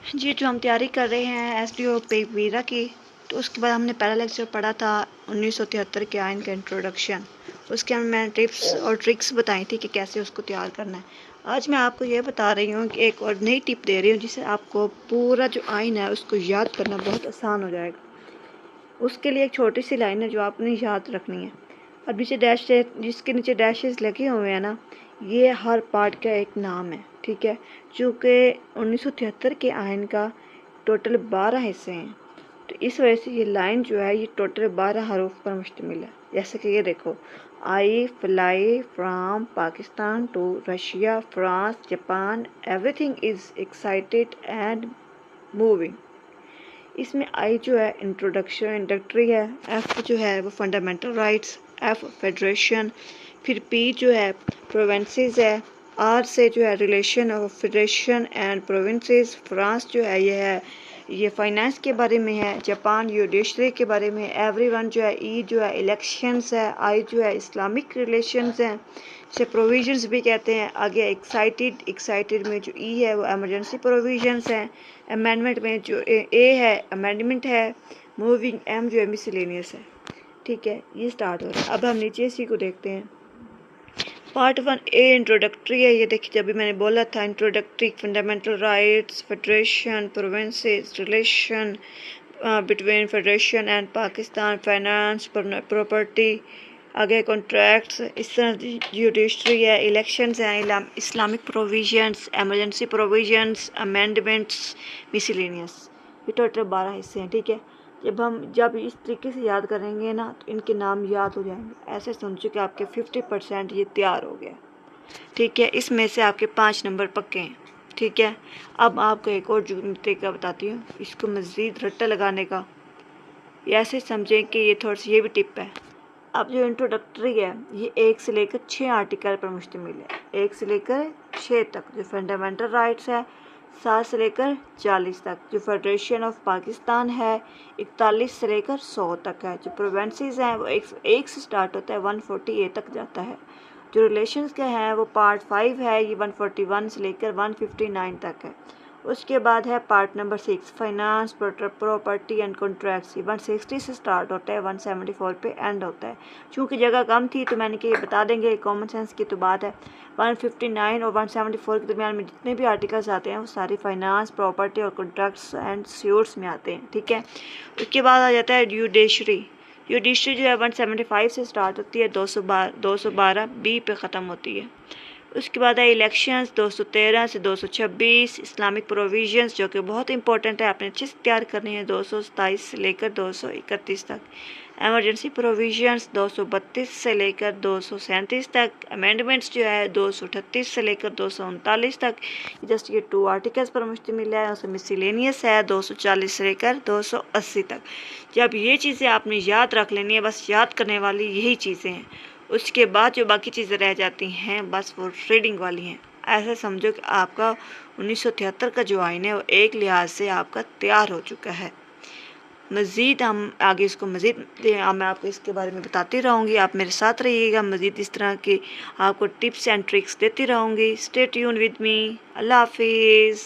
जी, जो हम तैयारी कर रहे हैं एसडीओ पे वीरा की, तो उसके बाद हमने पहला लेक्चर पढ़ा था 1973 के आयन का इंट्रोडक्शन। उसके अंदर मैंने टिप्स और ट्रिक्स बताई थी कि कैसे उसको तैयार करना है। आज मैं आपको ये बता रही हूँ कि एक और नई टिप दे रही हूँ जिससे आपको पूरा जो आयन है उसको याद करना बहुत आसान हो जाएगा। उसके लिए एक छोटी सी लाइन है जो आपने याद रखनी है। और नीचे डैश, जिसके नीचे डैशेस लगे हुए हैं ना, ये हर पार्ट का एक नाम है, ठीक है। चूँकि 1973 के आयन का टोटल 12 हिस्से हैं, तो इस वजह से ये लाइन जो है ये टोटल 12 हरूफ पर मुश्तमिल है। जैसे कि ये देखो, I fly from Pakistan to Russia, France, Japan, everything is excited and moving. इसमें आई जो है इंट्रोडक्शन इंडक्ट्री है, एफ जो है वो फंडामेंटल राइट्स, एफ फेडरेशन, फिर पी जो है प्रोविंसेस है, आर से जो है relation of federation and provinces, France जो है ये फाइनेंस के बारे में है, जापान जुडिशरी के बारे में, एवरीवन जो है, ई जो है इलेक्शंस है, आई जो है इस्लामिक रिलेशंस हैं, इसे प्रोविजंस भी कहते हैं। आगे एक्साइटेड में जो ई है वो एमरजेंसी प्रोविजंस हैं, अमेंडमेंट में जो ए है अमेंडमेंट है, मूविंग एम जो है मिसलेनियस है, ठीक है। ये स्टार्ट हो रहा है। अब हम नीचे इसी को देखते हैं। पार्ट 1 ए इंट्रोडक्टरी है। ये देखिए, जब भी मैंने बोला था introductory, fundamental rights, federation, provinces, relation between federation and Pakistan, finance, property, आगे कॉन्ट्रैक्ट्स, इस तरह जुडिशरी है, इलेक्शंस हैं, Islamic provisions, emergency provisions, amendments, miscellaneous. ये टोटल 12 हिस्से हैं, ठीक है। जब इस तरीके से याद करेंगे ना तो इनके नाम याद हो जाएंगे। ऐसे समझो कि आपके 50% ये तैयार हो गया, ठीक है। इसमें से आपके 5 नंबर पक्के हैं, ठीक है। अब आपको एक और तरीका बताती हूँ इसको मज़ीद रट्टा लगाने का। ऐसे समझें कि ये थोड़ी सी ये भी टिप है। अब जो इंट्रोडक्टरी है ये 1 से लेकर 6 आर्टिकल पर मुश्तमिल है, 1 से लेकर 6 तक। जो फंडामेंटल राइट्स है 7 से लेकर 40 तक। जो फेडरेशन ऑफ पाकिस्तान है 41 से लेकर 100 तक है। जो प्रोविंसेस हैं वो 101 से स्टार्ट होता है 148 तक जाता है। जो रिलेशंस के हैं वो पार्ट 5 है, ये 141 से लेकर 159 तक है। उसके बाद है part number 6 finance, property and contracts, 160 से स्टार्ट होता है 174 पे एंड होता है। चूँकि जगह कम थी तो मैंने कि ये बता देंगे, कॉमन सेंस की तो बात है। 159 और 174 के दरमियान में जितने भी आर्टिकल्स आते हैं वो सारे फाइनेंस, प्रॉपर्टी और कॉन्ट्रैक्ट्स एंड स्यूट्स में आते हैं, ठीक है। उसके बाद आ जाता है जुडिशरी। जुडिशरी जो है 175 से स्टार्ट होती है, 212 बी पे ख़त्म होती है। उसके बाद है इलेक्शंस 213 से 226, इस्लामिक प्रोविजंस जो कि बहुत इंपॉर्टेंट है, आपने अच्छे से तैयार करनी है, 227 से लेकर 231 तक। एमरजेंसी प्रोविजंस 232 से लेकर 237 तक। अमेंडमेंट्स जो है 238 से लेकर 239 तक। जस्ट ये 2 आर्टिकल्स पर मुश्तमिल है। उसमें मिसलेनियस है 240 से लेकर 280 तक। जब ये चीज़ें आपने याद रख लेनी है, बस याद करने वाली यही चीज़ें हैं। उसके बाद जो बाकी चीज़ें रह जाती हैं बस वो रीडिंग वाली हैं। ऐसा समझो कि आपका 1973 का जो आइन है वो एक लिहाज से आपका तैयार हो चुका है। मज़ीद हम आगे इसको मज़ीद मैं आपको इसके बारे में बताती रहूँगी, आप मेरे साथ रहिएगा। मज़ीद इस तरह की आपको टिप्स एंड ट्रिक्स देती रहूँगी। Stay tune with me. अल्लाह हाफिज़।